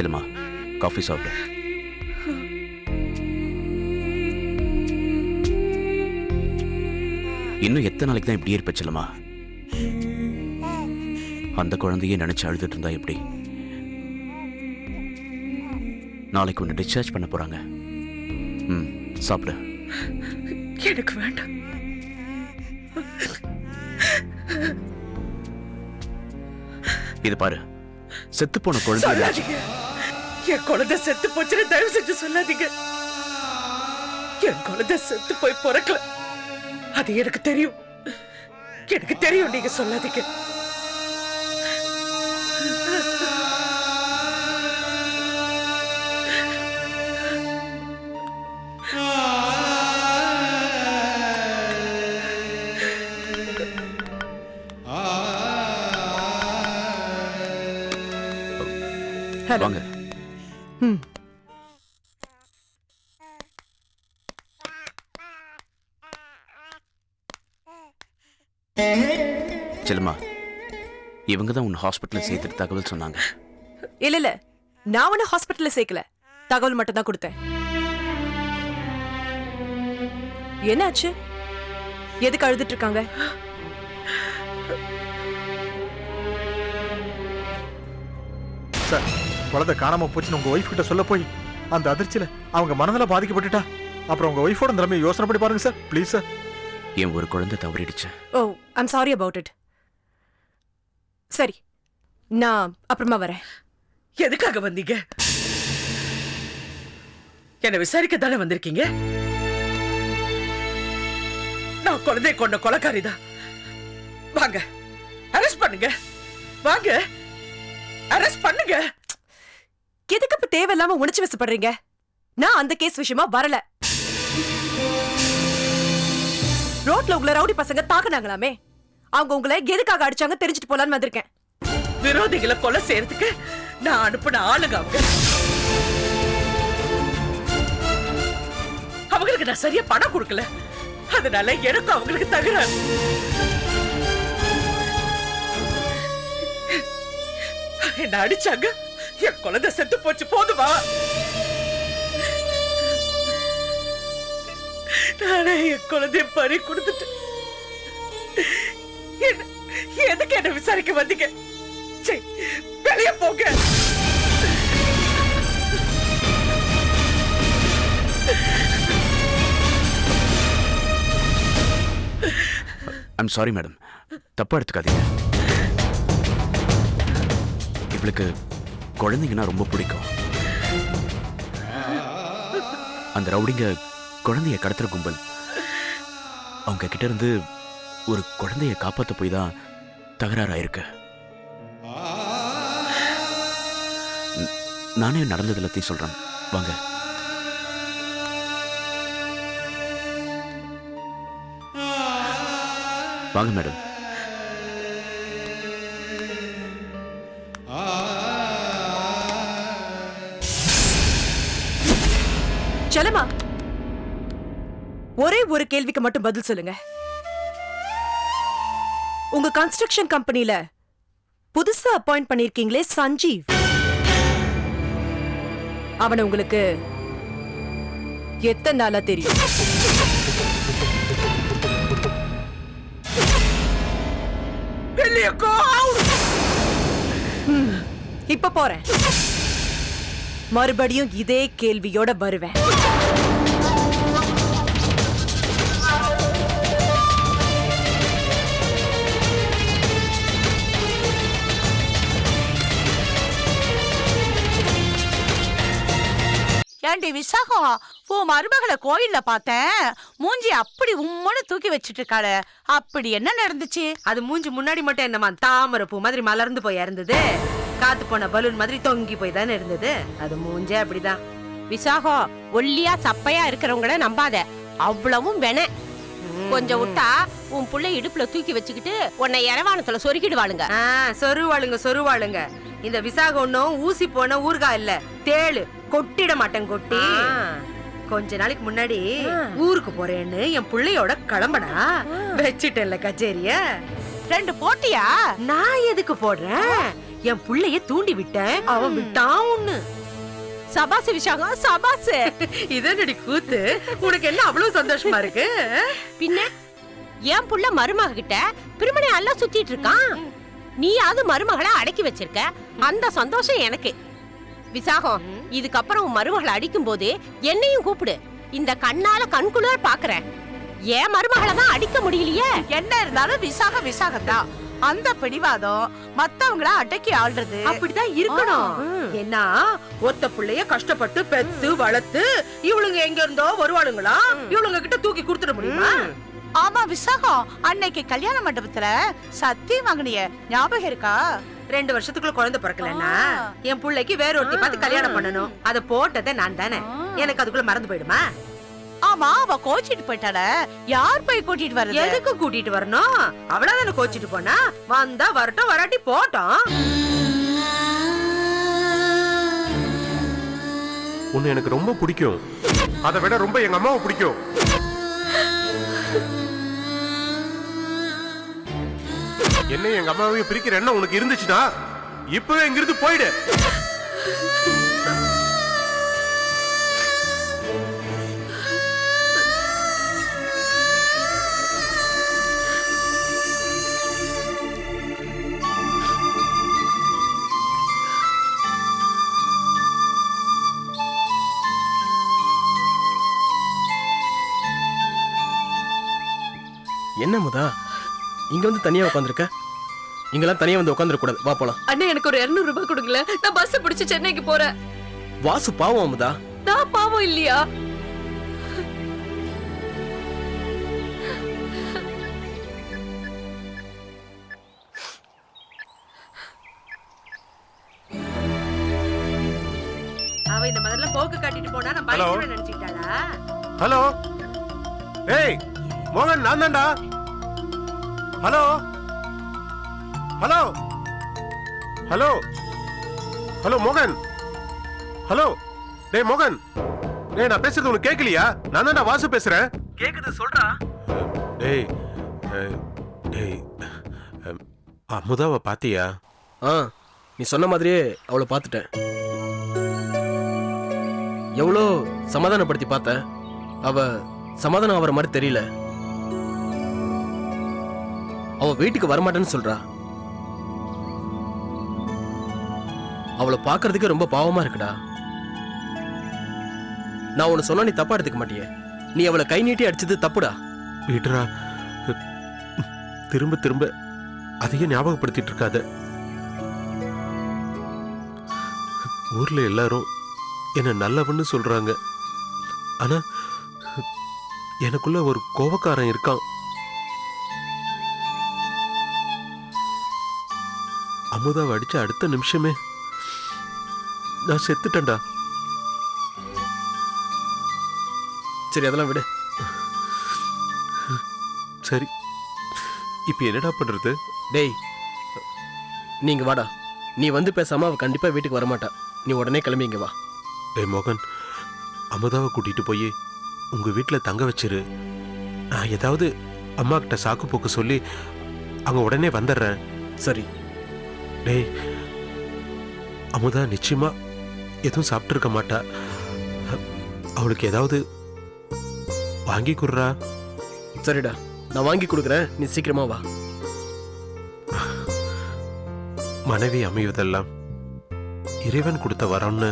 செல்லுமா, காஃபி சாப்பிடு. இன்னும் எத்தனை நாளைக்கு தான் இப்படியே இருப்ப செல்லுமா? அந்த குழந்தையே நினைச்சு அழுதுட்டு இருந்தா எப்படி? நாளைக்கு உன்னை டிஸ்சார்ஜ் பண்ண போறாங்க. சாப்பிடு. எனக்கு வேண்டாம். இது பாரு, செத்து போன குழந்தை. என் குழந்தை செத்து போச்சுன்னு தயவு செஞ்சு சொல்லாதீங்க. என் குழந்தை செத்து போய் பிறக்கல, அது எனக்கு தெரியும். எனக்கு தெரியும், நீங்க சொல்லாதீங்க. வாங்க. செல்லுமா, இவங்க தான் உன் ஹாஸ்பிட்டல் சேர்த்துட்டு தகவல் சொன்னாங்க. இல்ல, நான் உன்ன ஹாஸ்பிட்டல்ல சேர்க்கல, தகவல் மட்டும் தான் கொடுத்தேன். என்னாச்சு? எதுக்கு அழுதுட்டு இருக்காங்க? சார், குழந்தை காணாம போச்சுன்னு உங்க ஒய்ஃப் கிட்ட சொல்ல போய் அந்த அதிர்ச்சியில அவங்க மனநல பாதிக்கப்பட்டுட்டா. அப்புறம் உங்க ஒய்ஃபோட நிலைமையை யோசனை பண்ணி பாருங்க சார், ப்ளீஸ் சார். என் ஒரு குழந்தை தவறிடுச்சு. ஓ, ஐம் சாரி அபவுட் இட். சரி, நான் அப்புறமா வரேன். எதுக்காக வந்தீங்க? என்ன விசாரிக்க தானே வந்திருக்கீங்க? நான் குழந்தை கொண்ட கொலைக்காரிதான். வாங்க, அரெஸ்ட் பண்ணுங்க. வாங்க, அரெஸ்ட் பண்ணுங்க. எதுக்கு இப்ப தேவையில்லாம உணர்ச்சி வசப்படுறீங்க? நான் அந்த கேஸ் விஷயமா வரல. ரோட்ல உங்களை ரவுடி பசங்க தாக்குனாங்களாமே, அவங்க உங்களை எதுக்காக அடிச்சாங்க தெரிஞ்சுட்டு போலான்னு வந்திருக்கேன். விரோதிகளை கொலை செய்யறதுக்கு நான் அனுப்பின ஆளுங்க அவங்க. அவங்களுக்கு நான் சரியா பணம் கொடுக்கல, அதனால எனக்கும் அவங்களுக்கு தகராறு. என்ன அடிச்சாங்க, என் குழந்தை செத்து போச்சு, போதுமா? நானே என் குழந்தைய பறி கொடுத்துட்டு எதுக்கு என்ன விசாரிக்க வந்தீங்க? வெளியே போங்க. ஐம் சாரி மேடம், தப்பா எடுத்துக்காதீங்க. இவளுக்கு குழந்தைங்கன்னா ரொம்ப பிடிக்கும். அந்த ரவுடிங்க குழந்தைய கடத்துற கும்பல். அவங்க கிட்ட இருந்து ஒரு குழந்தைய காப்பாற்ற போய் தான் தகராறாயிருக்கு. நானே நடந்தது எல்லாத்தையும் சொல்றேன், வாங்க. வாங்க மேடம். செல்லம்மா, ஒரே ஒரு கேள்விக்கு மட்டும் பதில் சொல்லுங்க. உங்க கன்ஸ்ட்ரக்ஷன் கம்பெனில புதுசா அப்பாயிண்ட் பண்ணிருக்கீங்களே சஞ்சீவ், அவனை உங்களுக்கு எத்தனை நாளா தெரியும்? இப்ப போறேன், மறுபடியும் இதே கேள்வியோட வருவேன். ஏண்டி விசாகம், உன் மருமகளை கோயில்ல பார்த்தேன், மூஞ்சி அப்படி உம்மனு தூக்கி வச்சிட்டு இருக்காளே, அப்படி என்ன நடந்துச்சு? அது மூஞ்சி முன்னாடி மட்டும் என்னமா தாமரை பூ மாதிரி மலர்ந்து போய் இருந்தது, காத்து போன பலூன் மாதிரி தொங்கி போய் தானே இருந்தது. அது மூஞ்சே அப்படிதான். விசாகம், ஒல்லியா சப்பையா இருக்கிறவங்கள நம்பாத, அவ்வளவும் வேண. கொஞ்சம் விட்டா உன் புள்ள இடுப்புல தூக்கி வச்சுக்கிட்டு உன்னை இரவானத்துல சொருகிடுவாளுங்க. சொருவாளுங்க சொருவாளுங்க. இந்த விசாகம் ஒன்னும் ஊசி போன ஊர்கா இல்ல, தேளு. கொட்டிட மாட்டேன் கொட்டி. கொஞ்ச நாளைக்கு முன்னாடி ஊருக்கு போறேன்னு என் பிள்ளையோட கிளம்பனா வச்சிட்டேன்ல கச்சேரிய. 2 போட்டியா? நான் எதுக்கு போடுறேன்? என் புள்ளைய தூண்டி விட்டேன், அவன் விட்டான் ஒண்ணு. சபாசு விசாகம் சபாசு. இதனடி கூத்து, உனக்கு என்ன அவ்வளவு சந்தோஷமா இருக்கு? பின்ன என் புள்ள மருமக கிட்ட பிரிமணி எல்லாம் சுத்திட்டு இருக்கான், நீயாவது மருமகளை அடக்கி வச்சிருக்க, அந்த சந்தோஷம் எனக்கு. விசாகம், இதுக்கப்புறம் உன் மருமகளை அடிக்கும் போது என்னையும் கூப்பிடு, இந்த கண்ணால கண்குளிர் பாக்குறேன். ஏன் மருமகளை தான் அடிக்க முடியலையே. என்ன இருந்தாலும் விசாகத்தான். அந்த பிடிவாதம் மத்தவங்கள அடக்கி ஆள்றது அப்படிதான் இருக்கணும். ஏன்னா ஒத்த புள்ளைய கஷ்டப்பட்டு பெத்து வளர்த்து இவளுங்க எங்க இருந்தோ வருவாளுங்களா, இவளுங்க கிட்ட தூக்கி கொடுத்துட முடியுமா? ஆமா விசாகம், அன்னைக்கு கல்யாண மண்டபத்துல சத்தியம் வாங்கினிய ஞாபகம் இருக்கா? 2 வருஷத்துக்குள்ள குழந்தை பிறக்கலன்னா என் புள்ளைக்கு வேற ஒருத்தி பார்த்து கல்யாணம் பண்ணணும். அத போட்டதே நான் தானே, எனக்கு அதுக்குள்ள மறந்து போயிடுமா? ஆமா, அவ கோச்சிட்டு போயிட்டால, யார் போய் கூட்டிட்டு வர்றது? எதுக்கு கூட்டிட்டு வரணும்? அவளதானே கோச்சிட்டு போனா, வந்தா வரட்டும், வராட்டி போட்டோம். உன்னை எனக்கு ரொம்ப பிடிக்கும், அதை விட ரொம்ப எங்க அம்மாவை பிடிக்கும். என்ன எங்க அம்மாவையும் பிரிக்கிற எண்ணம் உனக்கு இருந்துச்சுன்னா இப்பவே இங்கிருந்து போயிடு. என்ன முதா இங்க வந்து தனியா உட்காந்துருக்க? இங்கெல்லாம் தனியா வந்து உட்காந்துருக்க கூடாது, வா போலாம். அண்ணே, எனக்கு ஒரு 200 ரூபாய் கொடுங்களேன், நான் பஸ் பிடிச்சு சென்னைக்கு போறேன். வாசு பாவம் அமுதா. நான் பாவம் இல்லையா? அவ இந்த முதல்ல போக்கு காட்டிட்டு போனா நான் பயப்பட நினைச்சிட்டாளா? ஹலோ, ஏய் மோகன், நான் தான்டா. ஹலோ ஹலோ ஹலோ ஹலோ மோகன், ஹலோ. டேய் மோகன், டேய் நான் பேசுறது உனக்கு கேட்கலையா? நான் தான்டா வாசு பேசுறேன். கேக்குது, சொல்றா. டேய் டேய், அமுதாவை பாத்தியா? நீ சொன்ன மாதிரியே அவளை பார்த்துட்டேன். எவ்வளோ சமாதானப்படுத்தி பார்த்த, அவ சமாதானம் ஆகிற மாதிரி தெரியல. அவ வீட்டுக்கு வரமாட்டேன்னு சொல்றா. அவளை பார்க்கறதுக்கு ரொம்ப பாவமா இருக்குடா. நான் உன்னை சொன்னா நீ தப்பா எடுத்துக்க மாட்டியே. நீ அவளை கை நீட்டி அடிச்சது தப்புடா. வீட்டுரா, திரும்ப திரும்ப அதையே ஞாபகப்படுத்திட்டு இருக்காத. ஊர்ல எல்லாரும் என்ன நல்லவன்னு சொல்றாங்க, ஆனா எனக்குள்ள ஒரு கோபக்காரன் இருக்கான். அமுதாவை அடிச்ச அடுத்த நிமிஷமே நான் செத்துட்டேன்டா. சரி, அதெல்லாம் விடு. சரி, இப்ப என்னடா பண்றது? டேய், நீங்க வாடா. நீ வந்து பேசாம அவ கண்டிப்பா வீட்டுக்கு வரமாட்டா. நீ உடனே கிளம்பி இங்க வா. டேய் மோகன், அமுதாவை கூட்டிட்டு போய் உங்க வீட்டுல தங்க வச்சிரு. நான் ஏதாவது அம்மா கிட்ட சாக்கு போக்கு சொல்லி அங்க உடனே வந்துடுறேன். சரி. டேய், அமுதா நிச்சயமா எதுவும் சாப்பிட்டு இருக்க மாட்டா. அவளுக்கு ஏதாவது வாங்கி கொடுறா. சரிடா, நான் வாங்கி கொடுக்குறேன், நீ சீக்கிரமா வா. மனைவி அமைவதெல்லாம் இறைவன் கொடுத்த வரம்னு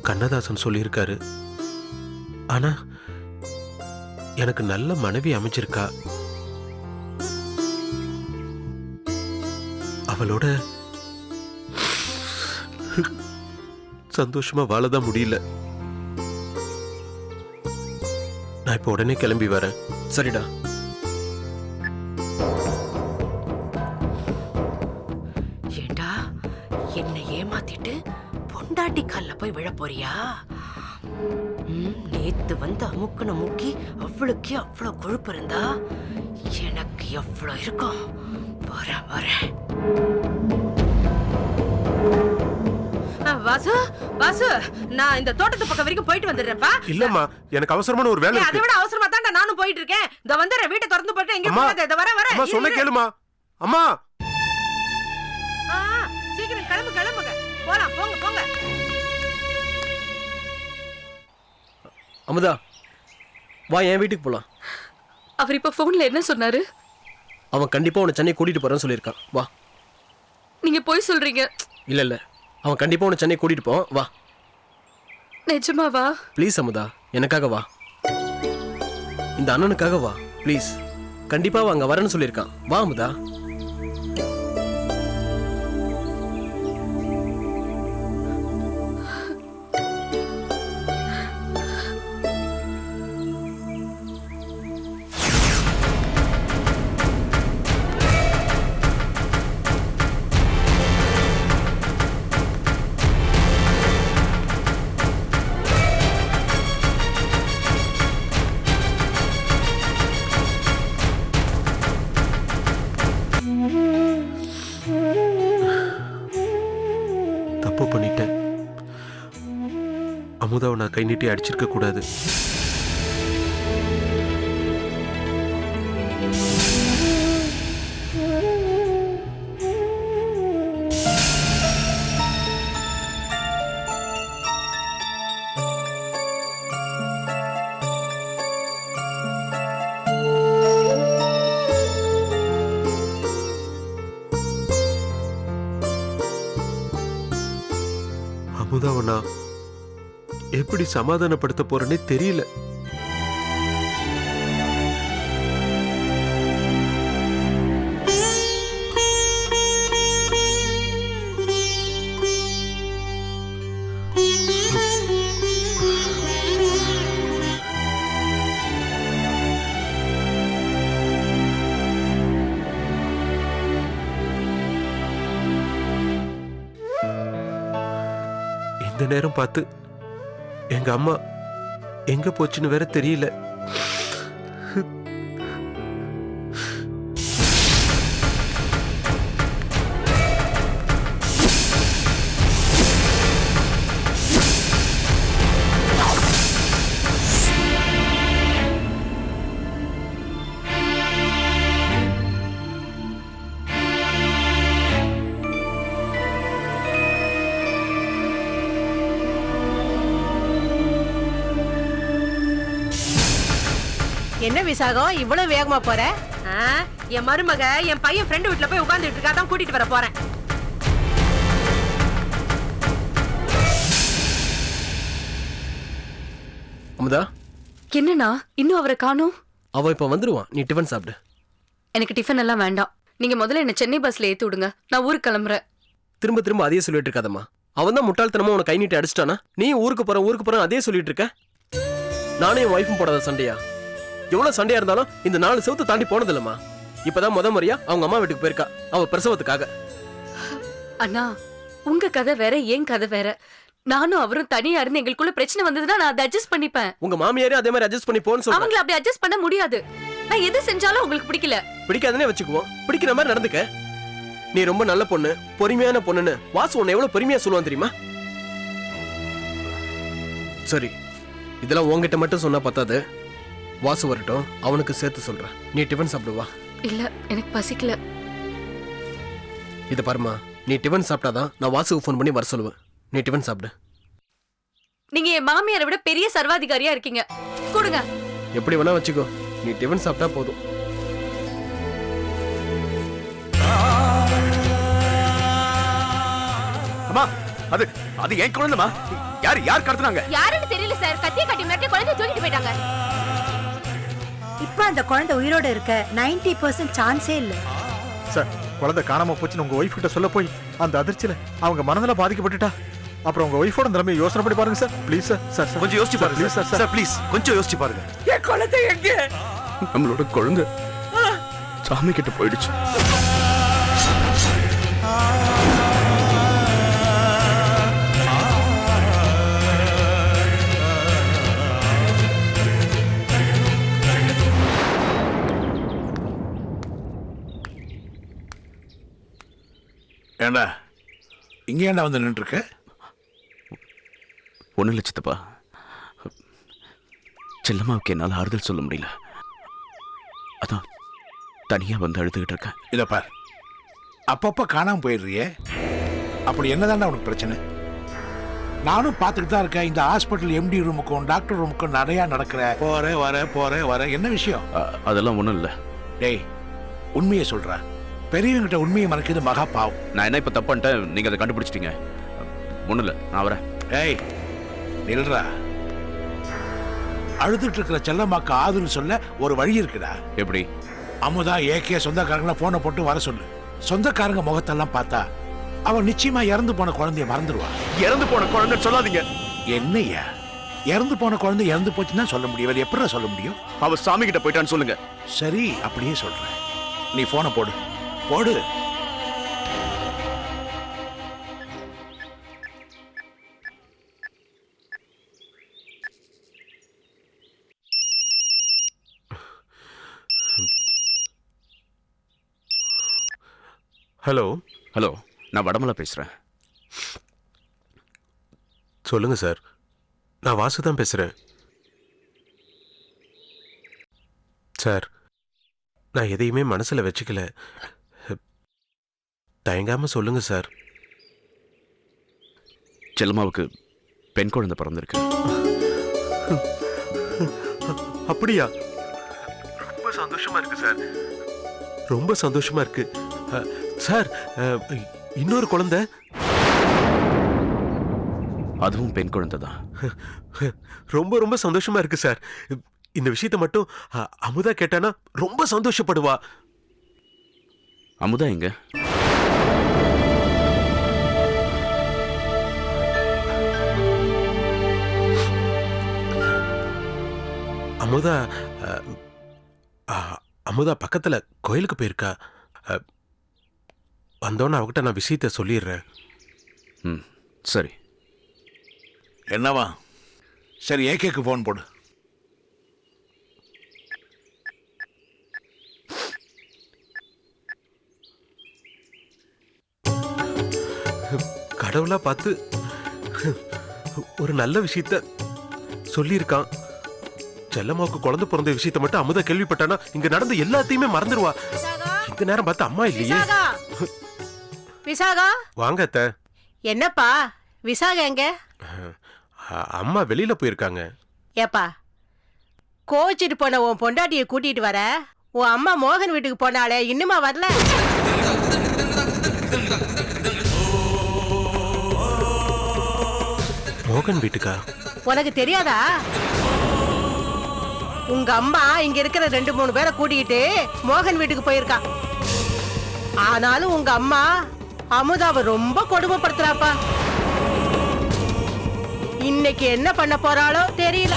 கண்ணதாசன் சொல்லியிருக்காரு. ஆனா எனக்கு நல்ல மனைவி அமைஞ்சிருக்கா. அவளோட சந்தோஷமா வாழதான் முடியல. நான் இப்ப உடனே கிளம்பி வரேன். சரிடா. ஏண்டா, என்னை ஏமாத்திட்டு பொண்டாட்டி கால்ல போய் விழ போறியா? நேத்து வந்து அமுக்குன முக்கி அவளுக்கு அவ்வளவு கொழுப்பு இருந்தா எனக்கு எவ்வளவு இருக்கும். வரேன். வாசு, வாசு, நான் இந்த தோட்டத்து பக்கம் வரைக்கும் போயிட்டு வந்துடுறேன்ப்பா. இல்லம்மா, எனக்கு அவசரமான ஒரு வேலை அதை இருக்கு. விட அவசரமா தான் நானும் போயிட்டு இருக்கேன். இந்த வந்துடுறேன், வீட்டை திறந்து போட்டு எங்க அம்மா, போகாத. இத வர அம்மா சொன்ன கேளுமா. அம்மா, அமுதா வா என் வீட்டுக்கு போலாம். அவர் இப்ப போன்ல என்ன சொன்னாரு? அவன் கண்டிப்பா உன்னை சென்னை கூட்டிட்டு போறேன்னு சொல்லியிருக்கான். வா. நீங்க போய் சொல்றீங்க. இல்ல இல்ல, அவன் கண்டிப்பா உன்னை சென்னை கூட்டிட்டு போவான். வா. நிஜமாவா? ப்ளீஸ் அமுதா, எனக்காக வா. இந்த அண்ணனுக்காக வா ப்ளீஸ். கண்டிப்பா அவன் அங்க வரேன்னு சொல்லியிருக்கான். வா அமுதா. தப்பு பண்ணிட்டேன். அமுதாவை நான் கை நீட்டி அடிச்சிருக்க கூடாது. அமுதாவை நான் எப்படி சமாதானப்படுத்த போறேன்னே தெரியல. இந்த நேரம் பார்த்து எங்க அம்மா எங்க போச்சுன்னு வேற தெரியல. என்ன விசாகம் இவ்வளவு வேகமா போற? என் மருமக என் பையன் ஃப்ரெண்ட் வீட்டுல போய் உட்கார்ந்துட்டு இருக்கா, தான் கூட்டிட்டு வர போறேன். அமுதா, என்னண்ணா இன்னும் அவரை காணோம்? அவன் இப்ப வந்துருவான். நீ டிஃபன் சாப்பிடு. எனக்கு டிஃபன் எல்லாம் வேண்டாம். நீங்க முதல்ல என்ன சென்னை பஸ்ல ஏத்தி விடுங்க. நான் ஊருக்கு கிளம்புறேன். திரும்ப திரும்ப அதையே சொல்லிட்டு இருக்காதம்மா. அவன் தான் முட்டாள்தனமா உன கை நீட்டி அடிச்சிட்டானா? நீ ஊருக்கு போறேன் அதே சொல்லிட்டு இருக்க. நானும் என் ஒய்ஃபும் போடாத சண்டையா? எவ்வளவு சண்டையா இருந்தாலும் இந்த 4 செவத்து தாண்டி போனதில்லம்மா. இப்பதான் முறையா அவங்க அம்மா வீட்டுக்கு போயிருக்கா, அவ பிரசவத்துக்காக. அண்ணா, உங்க கதை வேற, என் கதை வேற. நானும் அவரும் தனியா இருந்து எங்களுக்குள்ள பிரச்சனை வந்ததுன்னா நான் அதை அட்ஜஸ்ட் பண்ணிப்பேன். உங்க மாமியாரே அதே மாதிரி அட்ஜஸ்ட் பண்ணி போன்னு சொல்றாங்க. அவங்கள அப்படி அட்ஜஸ்ட் பண்ண முடியாது. நான் எது செஞ்சாலும் உங்களுக்கு பிடிக்கல. பிடிக்காதுன்னே வச்சுக்குவோம். பிடிக்கிற மாதிரி நடந்துக்க. நீ ரொம்ப நல்ல பொண்ணு, பொறுமையான பொண்ணுன்னு வாசு உன்னை எவ்வளவு பெருமையா சொல்லுவான் தெரியுமா? சரி, இதெல்லாம் உன்கிட்ட மட்டும் சொன்னா பத்தாது. வாசு வரட்டும், அவனுக்கு சேர்த்து சொல்றேன். நீ டிஃபன் சாப்பிடுவா. இல்ல, எனக்கு பசிக்கல. இத பாருமா, நீ டிஃபன் சாப்பிட்டாதான் நான் வாசுக்கு ஃபோன் பண்ணி வர சொல்லுவேன். நீ டிஃபன் சாப்பிடு. நீங்க என் மாமியாரை விட பெரிய சர்வாதிகாரியா இருக்கீங்க. கொடுங்க. எப்படி வேணா வச்சுக்கோ, நீ டிஃபன் சாப்பிட்டா போதும். அம்மா, அது அது ஏன் குழந்தைமா? யார் கடத்துனாங்க? யாருன்னு தெரியல சார். கத்திய கட்டி மிரட்டி குழந்தைய தூக்கிட்டு போயிட்டாங்க. இப்ப அந்த குழந்தை உயிரோட இருக்க 90% சான்ஸே இல்ல. சார், குழந்தை காணாம போச்சுன்னு உங்க ஒய்ஃப் கிட்ட சொல்ல போய் அந்த அதிர்ச்சியில அவங்க மனதுல பாதிக்கப்பட்டுட்டா. அப்புறம் உங்க ஒய்ஃபோட நிலைமையை யோசனை பண்ணி பாருங்க சார். Please sir. சார் கொஞ்சம் யோசிச்சு பாருங்க. Please sir. சார் ப்ளீஸ் கொஞ்சம் யோசிச்சு பாருங்க. என் குழந்தை எங்க? நம்மளோட குழந்தை சாமி கிட்ட போயிடுச்சு. ஏண்டா இங்க ஏண்டா வந்து நின்று இருக்க? ஒன்றும் இல்லை சித்தப்பா, செல்லம்மாவுக்கு என்னால் ஆறுதல் சொல்ல முடியல. அதான் தனியா வந்து அழுதுகிட்டு இருக்கேன். இத பார், அப்பப்ப காணாம போயிடுறியே, அப்படி என்னதாண்டா உனக்கு பிரச்சனை? நானும் பார்த்துட்டு தான் இருக்கேன். இந்த ஹாஸ்பிட்டல் எம்டி ரூமுக்கும் டாக்டர் ரூமுக்கும் நிறையா நடக்கிற போற என்ன விஷயம்? அதெல்லாம் ஒன்றும் இல்லை. டேய், உண்மையை சொல்கிறேன். பெரியவங்கிட்ட உண்மையை மறைக்கிறது மகா பாவம். நான் என்ன இப்போ தப்பு பண்ணிட்டேன், நீங்கள் அதை கண்டுபிடிச்சிட்டீங்க. ஒன்றும் இல்லை, நான் வரேன். ஏய் நில்றா. அழுதுட்டு இருக்கிற செல்லம்மாக்கு ஆதுன்னு சொல்ல ஒரு வழி இருக்குடா. எப்படி? அமுதா ஏகே சொந்தக்காரங்களாம் போனை போட்டு வர சொல்லு. சொந்தக்காரங்க முகத்தெல்லாம் பார்த்தா அவன் நிச்சயமா இறந்து போன குழந்தைய மறந்துடுவான். இறந்து போன குழந்தை சொல்லாதீங்க. என்னையா இறந்து போன குழந்தை இறந்து போச்சுன்னா சொல்ல முடியும், வேற எப்படி சொல்ல முடியும்? அவ சாமி கிட்ட போயிட்டான்னு சொல்லுங்க. சரி, அப்படியே சொல்றேன். நீ போனை போடு போடு. ஹலோ ஹலோ, நான் வடமலை பேசுறேன். சொல்லுங்க சார். நான் வாசு தான் பேசுறேன். சார், நான் எதையுமே மனசுல வச்சுக்கல. தயங்காம சொல்லுங்க சார். செல்லம்மாவுக்கு பெண் குழந்தை பிறந்திருக்கு. அப்படியா? ரொம்ப சந்தோஷமா இருக்கு சார். ரொம்ப சந்தோஷமா இருக்கு சார். இன்னொரு குழந்தை? அதுவும் பெண் குழந்தை தான். ரொம்ப ரொம்ப சந்தோஷமா இருக்கு சார். இந்த விஷயத்தை மட்டும் அமுதா கேட்டானா ரொம்ப சந்தோஷப்படுவா. அமுதா எங்க? அமுதா அமுதா பக்கத்துல கோயிலுக்கு போயிருக்கா. வந்தோன்னு அவகிட்ட நான் விஷயத்த சொல்லிடுறேன். ம், சரி. என்னவா? சரி, ஏகேக்கு போன் போடு. கடவுளா பார்த்து ஒரு நல்ல விஷயத்த சொல்லியிருக்கான். செல்லம்மாவுக்கு குழந்தை பிறந்த விஷயத்த மட்டும் அமுதா கேள்விப்பட்டானா இங்க நடந்த எல்லாத்தையுமே மறந்துடுவா. இந்த நேரம் பார்த்து அம்மா இல்லையே. விசாகா, வாங்க அத்தை. என்னப்பா விசாகா எங்க? அம்மா வெளியில போயிருக்காங்க. ஏப்பா, கோச்சிட்டு போன உன் பொண்டாட்டியை கூட்டிட்டு வர உன் அம்மா மோகன் வீட்டுக்கு போனாலே இன்னுமா வரல? மோகன் வீட்டுக்கா? உனக்கு தெரியாதா? உங்க அம்மா இங்க இருக்கிற 2-3 பேரை கூட்டிக்கிட்டு மோகன் வீட்டுக்கு போயிருக்கா. ஆனாலும் உங்க அம்மா அமுதாவை ரொம்ப கொடுமைப்படுத்துறாப்பா. இன்னைக்கு என்ன பண்ண போறாளோ தெரியல.